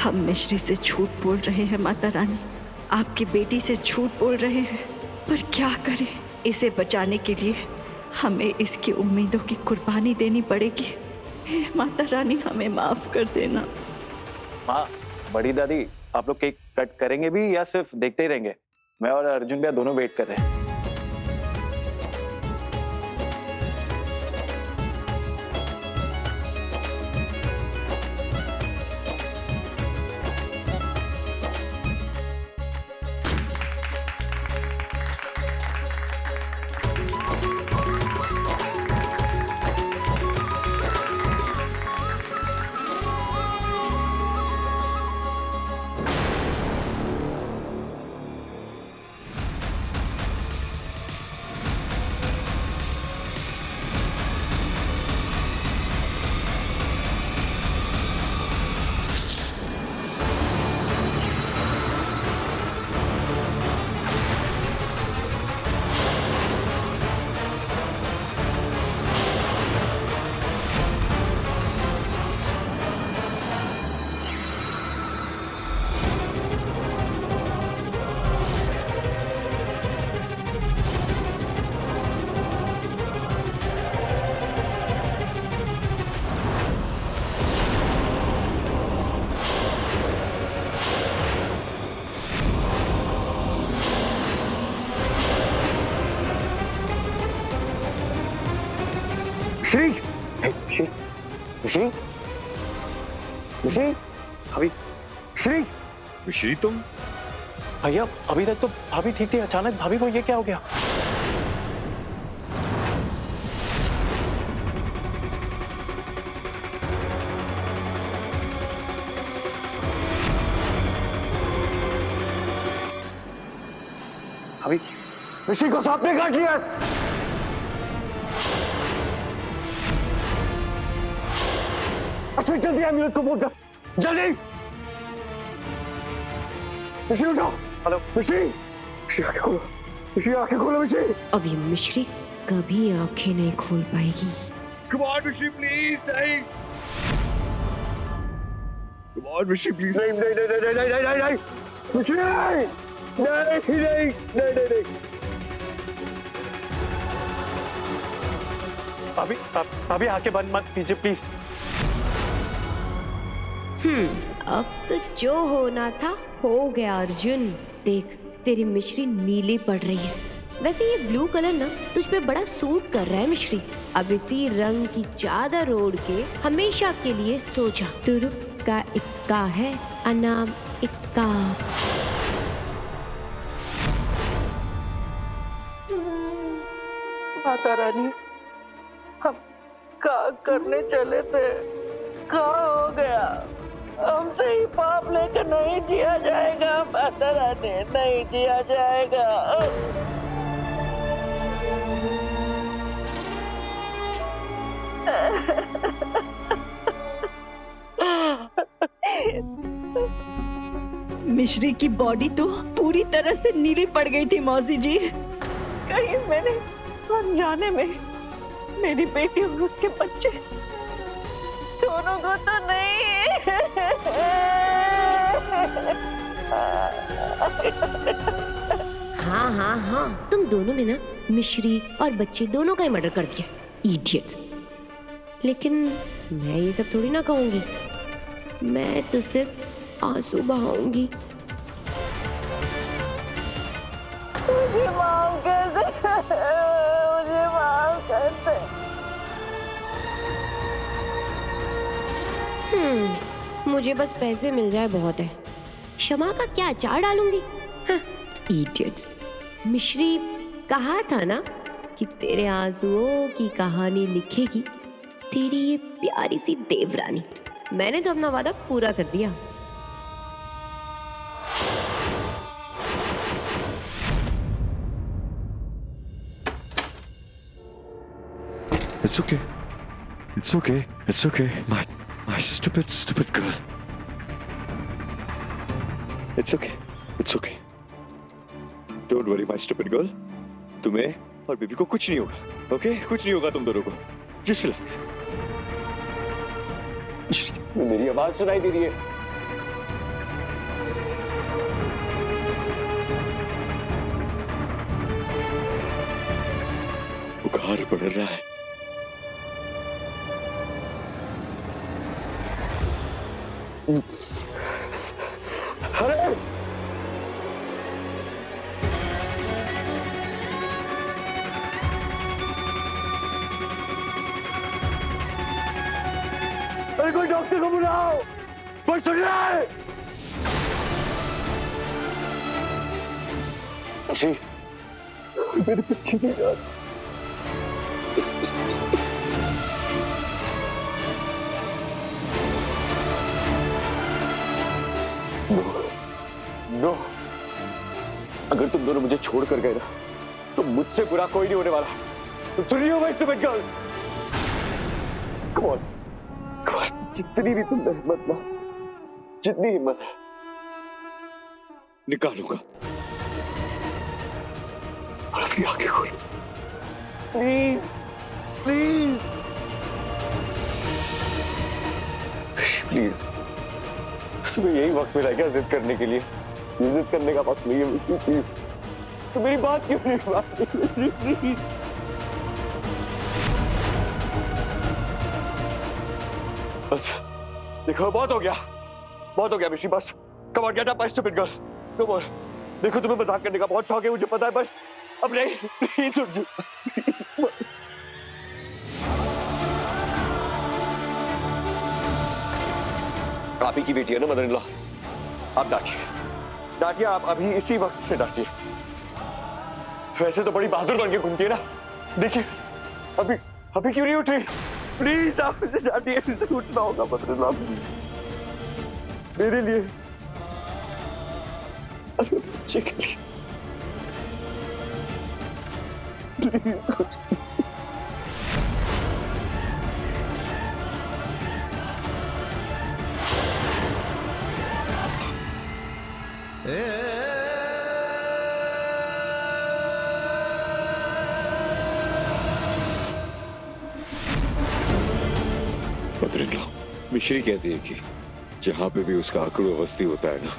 हम मिश्री से झूठ बोल रहे हैं माता रानी, आपकी बेटी से झूठ बोल रहे हैं, पर क्या करें? इसे बचाने के लिए हमें इसकी उम्मीदों की कुर्बानी देनी पड़ेगी। हे माता रानी, हमें माफ कर देना। माँ, बड़ी दादी, आप लोग केक कट करेंगे भी या सिर्फ देखते ही रहेंगे? मैं और अर्जुन भैया दोनों वेट कर रहे हैं। मिश्री, मिश्री, मिश्री, मिश्री, भाभी, मिश्री, मिश्री तुम? भैया, अभी तक तो भाभी ठीक थी, अचानक भाभी को ये क्या हो गया? भाभी, मिश्री को सांप ने काट लिया। अच्छा, जल्दी एम्बुलेंस को फोन कर, जल्दी। मिश्री उठो। हेलो मिश्री, मिश्री आंखें खोलो, मिश्री आंखें खोलो, मिश्री। अब ये मिश्री कभी आंखें नहीं खोल पाएगी। Come on, मिश्री प्लीज, नहीं। Come on, मिश्री प्लीज। नहीं नहीं नहीं नहीं नहीं नहीं नहीं, मिश्री नहीं नहीं नहीं नहीं नहीं। भाभी, भाभी आंखें बंद मत कीजिए प्लीज। अब तो जो होना था हो गया अर्जुन। देख, तेरी मिश्री नीली पड़ रही है। वैसे ये ब्लू कलर ना तुझ पे बड़ा सूट कर रहा है मिश्री। अब इसी रंग की चादर ओढ़ के हमेशा के लिए सो जा। तुरुप का इक्का है, अनाम इक्का। माता रानी, हम क्या करने चले थे? क्या हो गया? हमसे ही पाप लेकर नहीं जिया जाएगा माता रानी, नहीं जिया जाएगा। मिश्री की बॉडी तो पूरी तरह से नीली पड़ गई थी मौसी जी। कहीं मैंने अनजाने में मेरी बेटी और उसके बच्चे दोनों को तो नहीं। हाँ हाँ हाँ, तुम दोनों ने ना मिश्री और बच्चे दोनों का ही मर्डर कर दिया, इडियट। लेकिन मैं ये सब थोड़ी ना कहूंगी, मैं तो सिर्फ आंसू बहाऊंगी। मुझे माफ कर दे, मुझे माफ कर दे। मुझे बस पैसे मिल जाए बहुत है। क्षमा का क्या अचार डालूंगी? हाँ, इडियट। मिश्री कहा था ना कि तेरे आंसुओं की कहानी लिखेगी तेरी ये प्यारी सी देवरानी। मैंने तो अपना वादा पूरा कर दिया। It's okay. It's okay. It's okay. My stupid girl. It's okay. It's okay. Don't worry, my stupid girl. तुम्हें और बेबी को कुछ नहीं होगा. Okay? कुछ नहीं होगा तुम दोनों को. Just relax. मेरी आवाज सुनाई दे रही है. बुखार बढ़ रहा है। अरे अरे कोई डॉक्टर को बुलाओ, कोई सुन रहा है? जी मेरी बच्ची नहीं यार। नो, अगर तुम दोनों मुझे छोड़ कर गए ना तो मुझसे बुरा कोई नहीं होने वाला। तुम सुन रही हो? स्टूपिड गर्ल, कम ऑन, जितनी भी तुम में हिम्मत ना, जितनी हिम्मत है निकालूंगा। और अपनी आंखें खोल प्लीज, प्लीज, प्लीज। तुम्हें यही वक्त मिला क्या जिद करने के लिए? ये जिद करने का वक्त नहीं है मिश्री, प्लीज। तो मेरी बात क्यों नहीं मानती प्लीज? बस देखो, बहुत हो गया मिश्री, बस। Come on, get up my stupid girl, no more. देखो तुम्हें मजाक करने का बहुत शौक है, मुझे पता है, बस अब नहीं, प्लीज उठ जाओ। आप ही की बेटी है ना मदर इन लॉ, आप डांटिए, आप अभी इसी वक्त से डांटिए। वैसे तो बड़ी बहादुर बन के घूमती है ना, देखिए अभी क्यों नहीं उठ रही? प्लीज आप इसे डांटिए, इसे उठना होगा मदर इन लॉ, मेरे लिए, अरे बच्चे के लिए, प्लीज कुछ। मिश्री कहती है कि जहां पे भी उसका आकड़ू अवस्थी होता है ना,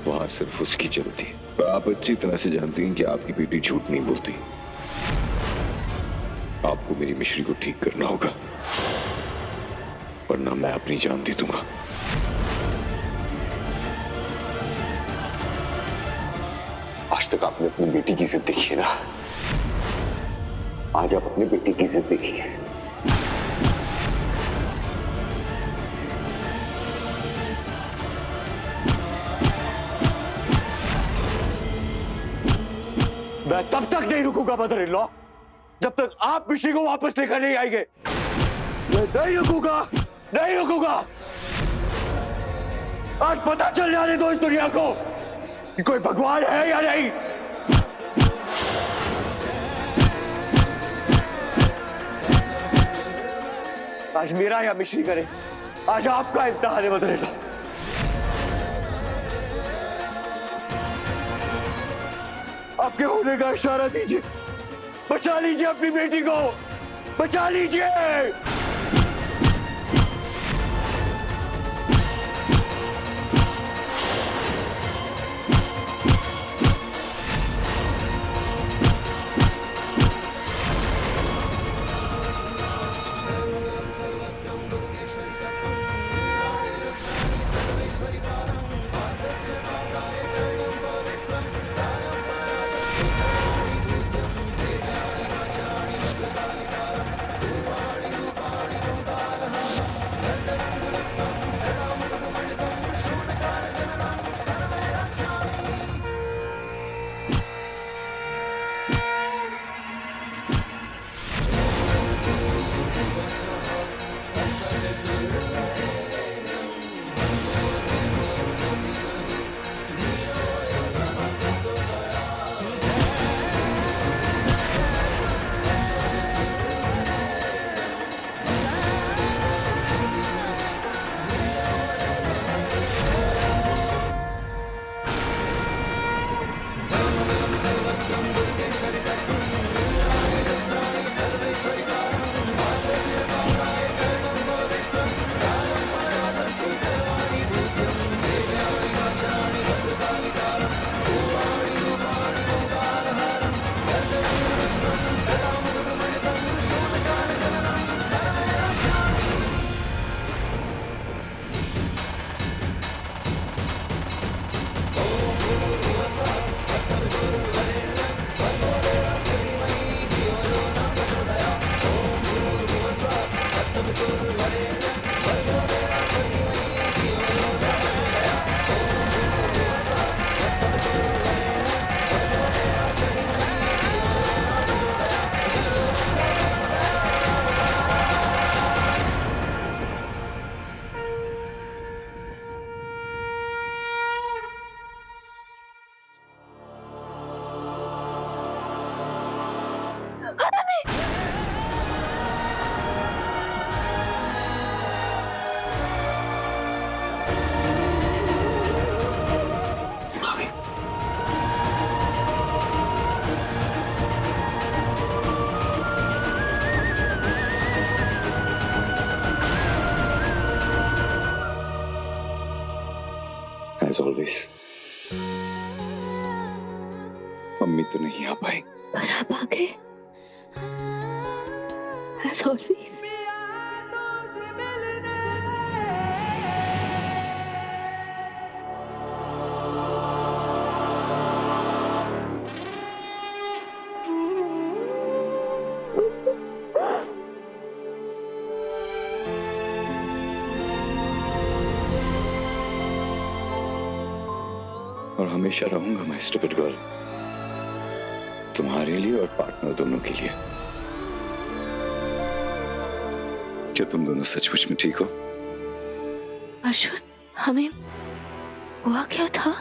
वहां सिर्फ उसकी चलती है। पर आप अच्छी तरह से जानती हैं कि आपकी बेटी झूठ नहीं बोलती। आपको मेरी मिश्री को ठीक करना होगा, वरना मैं अपनी जान दे दूंगा। आज तक आपने अपनी बेटी की जिद देखी है ना, आज आप अपनी बेटी की जिद देखिए। मैं तब तक नहीं रुकूंगा मदर इन लॉ, जब तक आप मिश्री को वापस लेकर नहीं आएंगे। मैं नहीं रुकूंगा। आज पता चल जाने दो इस दुनिया को कि कोई भगवान है या नहीं। आज मेरा या मिश्री करे, आज आपका इम्तिहान है मदर इन लॉ। आपके होने का इशारा दीजिए, बचा लीजिए अपनी बेटी को, बचा लीजिए। ऑलवेज। मम्मी तो नहीं आ पाई, पर आप आ गए as always। और हमेशा रहूंगा मैं स्टूपिड गर्ल, तुम्हारे लिए और पार्टनर दोनों के लिए। क्या तुम दोनों सचमुच में ठीक हो? अर्जुन, हमें हुआ क्या था?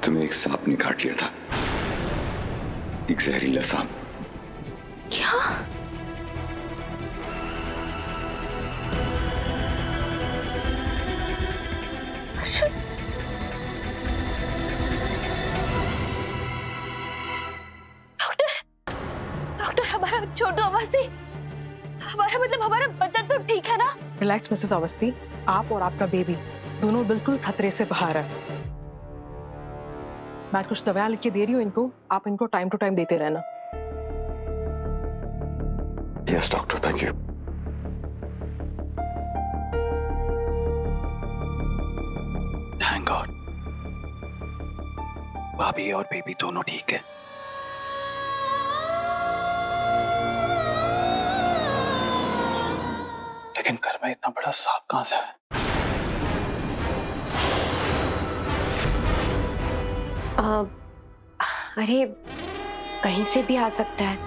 तुम्हें एक सांप ने काट लिया था, एक जहरीला सांप। क्या? अर्जुन, डॉक्टर हमारा छोटू अवस्थी, हमारा मतलब हमारा बच्चा तो ठीक है ना? रिलैक्स मिसेस अवस्थी, आप और आपका बेबी दोनों बिल्कुल खतरे से बाहर है। मैं कुछ दवाइयां लिख के दे रही हूँ इनको, आप इनको टाइम टू टाइम देते रहना। Yes doctor, thank you. Thank God, भाभी और बेबी दोनों ठीक है। लेकिन घर में इतना बड़ा सांप कहां से है? अरे कहीं से भी आ सकता है,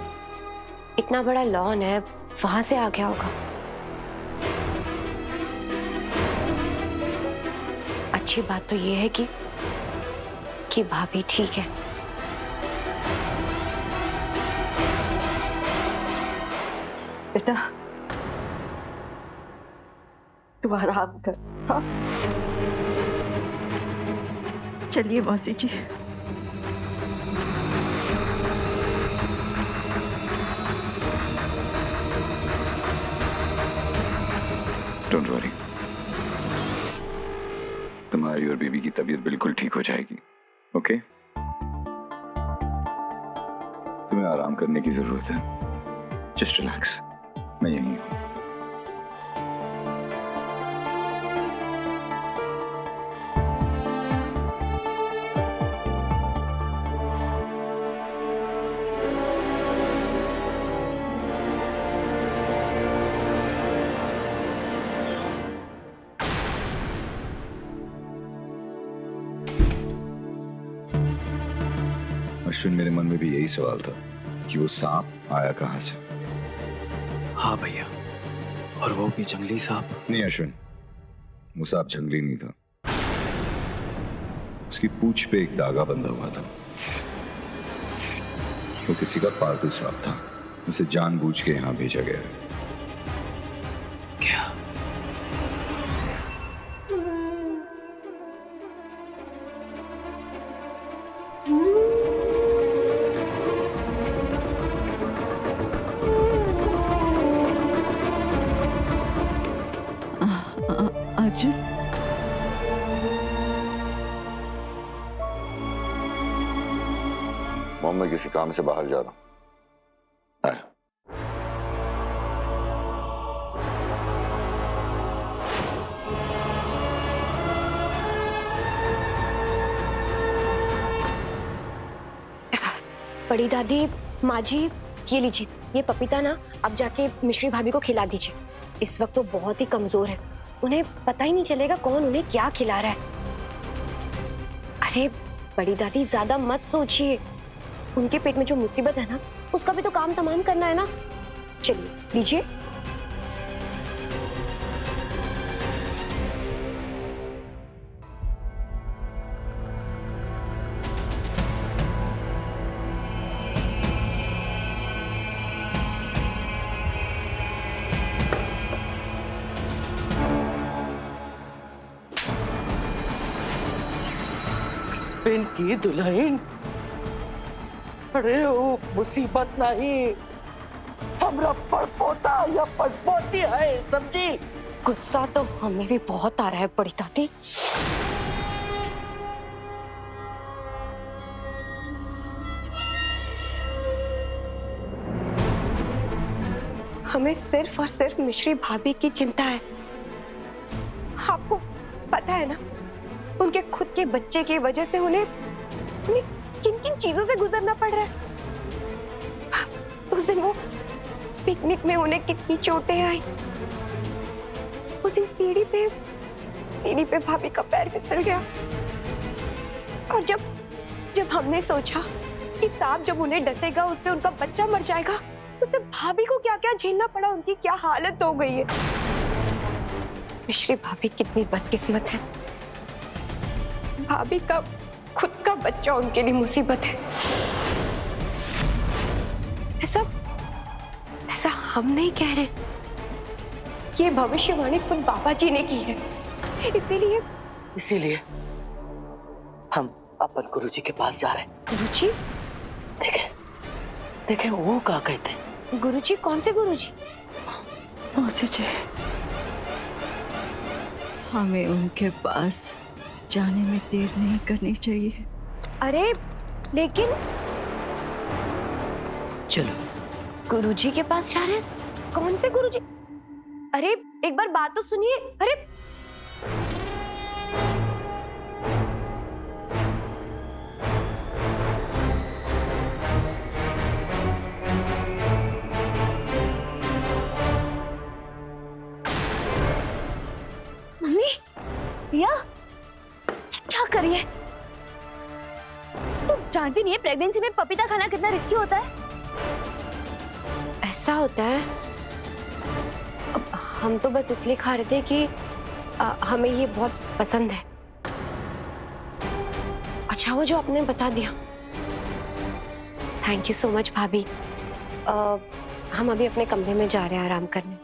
इतना बड़ा लॉन है, वहां से आ गया होगा। अच्छी बात तो ये है कि भाभी ठीक है। बेटा तू आराम कर, हाँ? चलिए मौसी जी। डोंट वरी, तुम्हारी और बेबी की तबीयत बिल्कुल ठीक हो जाएगी। ओके? तुम्हें आराम करने की जरूरत है, जस्ट रिलैक्स, मैं यहीं हूं। अश्विन, मेरे मन में भी यही सवाल था कि वो सांप आया कहां से। हाँ भैया, और वो भी जंगली सांप। नहीं अश्विन, वो सांप जंगली नहीं था, उसकी पूंछ पे एक धागा बंधा हुआ था। वो किसी का पालतू सांप था, उसे जानबूझ के यहां भेजा गया है। क्या? अर्जुन, मॉम, मैं किसी काम से बाहर जा रहा हूं। आया। बड़ी दादी, माँ जी, ये लीजिए, ये पपीता ना अब जाके मिश्री भाभी को खिला दीजिए। इस वक्त वो बहुत ही कमजोर है, उन्हें पता ही नहीं चलेगा कौन उन्हें क्या खिला रहा है। अरे बड़ी दादी, ज्यादा मत सोचिए, उनके पेट में जो मुसीबत है ना, उसका भी तो काम तमाम करना है ना। चलिए लीजिए। स्पेन की दुल्हन, अरे वो मुसीबत नहीं, हमरा पड़पोता या पड़पोती है, समझी? गुस्सा तो हमें भी बहुत आ रहा है बड़ी दादी। हमें सिर्फ और सिर्फ मिश्री भाभी की चिंता है। आपको पता है ना, उनके खुद के बच्चे की वजह से उन्हें किन किन चीजों से गुजरना पड़ रहा है। उस दिन वो पिकनिक में उन्हें कितनी चोटें आई। उस दिन सीढ़ी पे भाभी का पैर फिसल गया। और जब हमने सोचा कि सांप जब उन्हें डसेगा उससे उनका बच्चा मर जाएगा, उससे भाभी को क्या क्या झेलना पड़ा, उनकी क्या हालत हो गई है। मिश्री भाभी कितनी बदकिस्मत है। भाभी का खुद का बच्चा उनके लिए मुसीबत है। ऐसा हम नहीं कह रहे, ये भविष्यवाणी खुद बाबा जी ने की है। इसीलिए हम अपन गुरुजी के पास जा रहे हैं। गुरुजी? देखे वो क्या कहते? गुरुजी? कौन से गुरुजी? मौसी जी, हमें उनके पास जाने में देर नहीं करनी चाहिए। अरे लेकिन चलो। गुरुजी के पास जा रहे हैं? कौन से गुरुजी? अरे एक बार बात तो सुनिए। अरे मम्मी, प्रिया, क्या करिए? तुम जानती नहीं है प्रेगनेंसी में पपीता खाना कितना रिस्की होता है? ऐसा होता है? अब हम तो बस इसलिए खा रहे थे कि हमें ये बहुत पसंद है। अच्छा वो जो आपने बता दिया, थैंक यू सो मच भाभी। हम अभी अपने कमरे में जा रहे हैं आराम करने।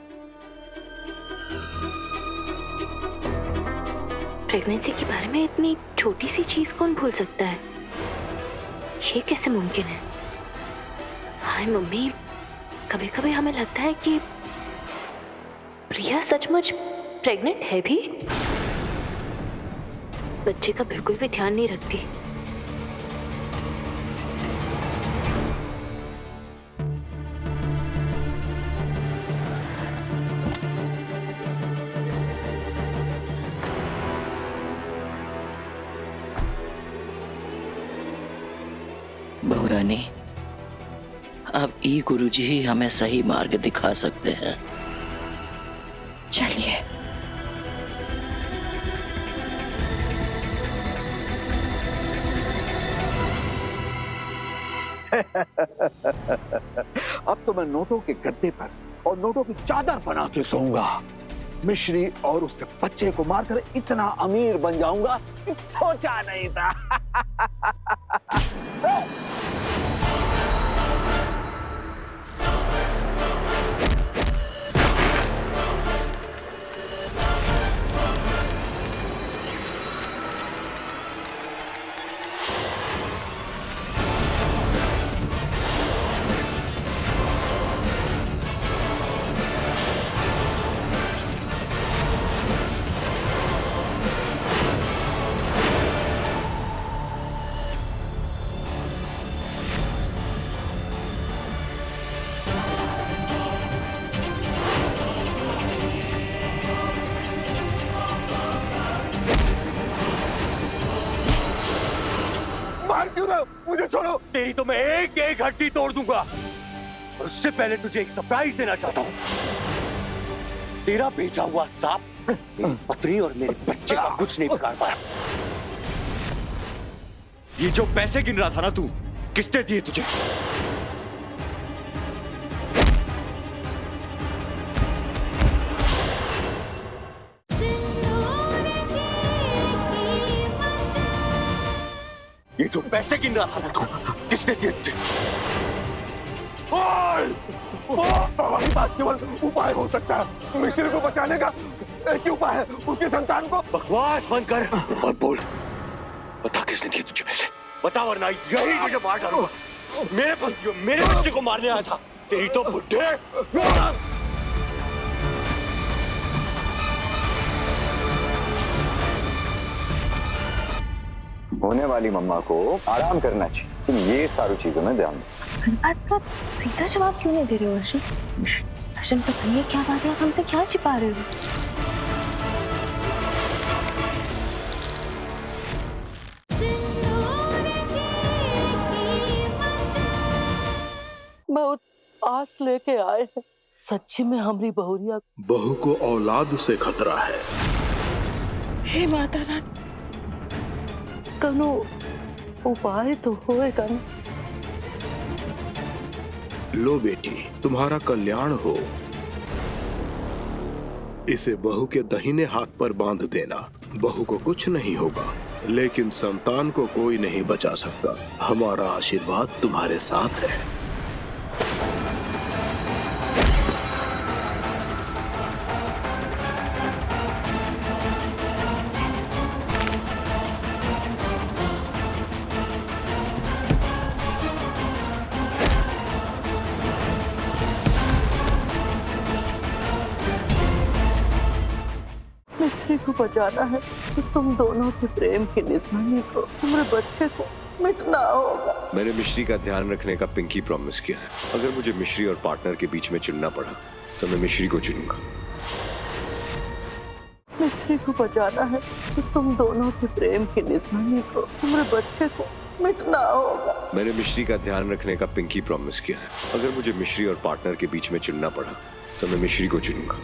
प्रेगनेंसी के बारे में इतनी छोटी सी चीज कौन भूल सकता है? ये कैसे मुमकिन है? हाय मम्मी, कभी कभी हमें लगता है कि प्रिया सचमुच प्रेग्नेंट है भी। बच्चे का बिल्कुल भी ध्यान नहीं रखती। बहुरानी, अब ई गुरुजी ही हमें सही मार्ग दिखा सकते हैं। चलिए। अब तो मैं नोटों के गद्दे पर और नोटों की चादर बना के सोऊंगा। मिश्री और उसके बच्चे को मारकर इतना अमीर बन जाऊंगा कि सोचा नहीं था। मुझे छोड़ो। तेरी तो मैं एक एक हड्डी तोड़ दूंगा। और उससे पहले तुझे एक सरप्राइज देना चाहता हूँ। तेरा भेजा हुआ सांप मेरी पत्नी और मेरे बच्चे का कुछ नहीं बिगाड़ पाया। ये जो पैसे गिन रहा था ना तू, किसने दिए तुझे? ये जो पैसे गिन रहा था ना तू, किसने दिए तुझे? हमारे पास केवल उपाय हो सकता है। मिश्री को बचाने का एक ही उपाय है, उसकी संतान को। बकवास बंद कर और बोल, बता किसने दिए तुझे पैसे? बता वरना यही तुझे मार डालूंगा। मेरे बच्चे को मारने आया था। तेरी तो बुड्ढे। होने वाली मम्मा को आराम करना चाहिए। तुम ये सारी चीजों में ध्यान दो। बात का सीधा जवाब क्यों नहीं दे रहे हो अर्जुन? अर्जुन बताइए क्या बात है, आप हमसे क्या छिपा रहे हो? बहुत आस लेके आए हैं, सच्ची में हमारी बहुरिया बहू को औलाद से खतरा है। हे माता रानी, कनो उपाय तो होएगा ना। लो बेटी, तुम्हारा कल्याण हो। इसे बहू के दाहिने हाथ पर बांध देना। बहू को कुछ नहीं होगा, लेकिन संतान को कोई नहीं बचा सकता। हमारा आशीर्वाद तुम्हारे साथ है। मिस्री को बचाना है तो तुम दोनों के प्रेम की निशानी को, तुम्हारे बच्चे को मिटना होगा। मैंने मिश्री का ध्यान रखने का पिंकी प्रॉमिस किया है। अगर मुझे मिश्री और पार्टनर के बीच में चुनना पड़ा तो मैं मिश्री को चुनूंगा। मिस्री को बचाना है तो तुम दोनों के प्रेम की निशानी को, तुम्हारे बच्चे को मिटना होगा। मैंने मिश्री का ध्यान रखने का पिंकी प्रॉमिस किया है। अगर मुझे मिश्री और पार्टनर के बीच में चुनना पड़ा तो मैं मिश्री को चुनूंगा।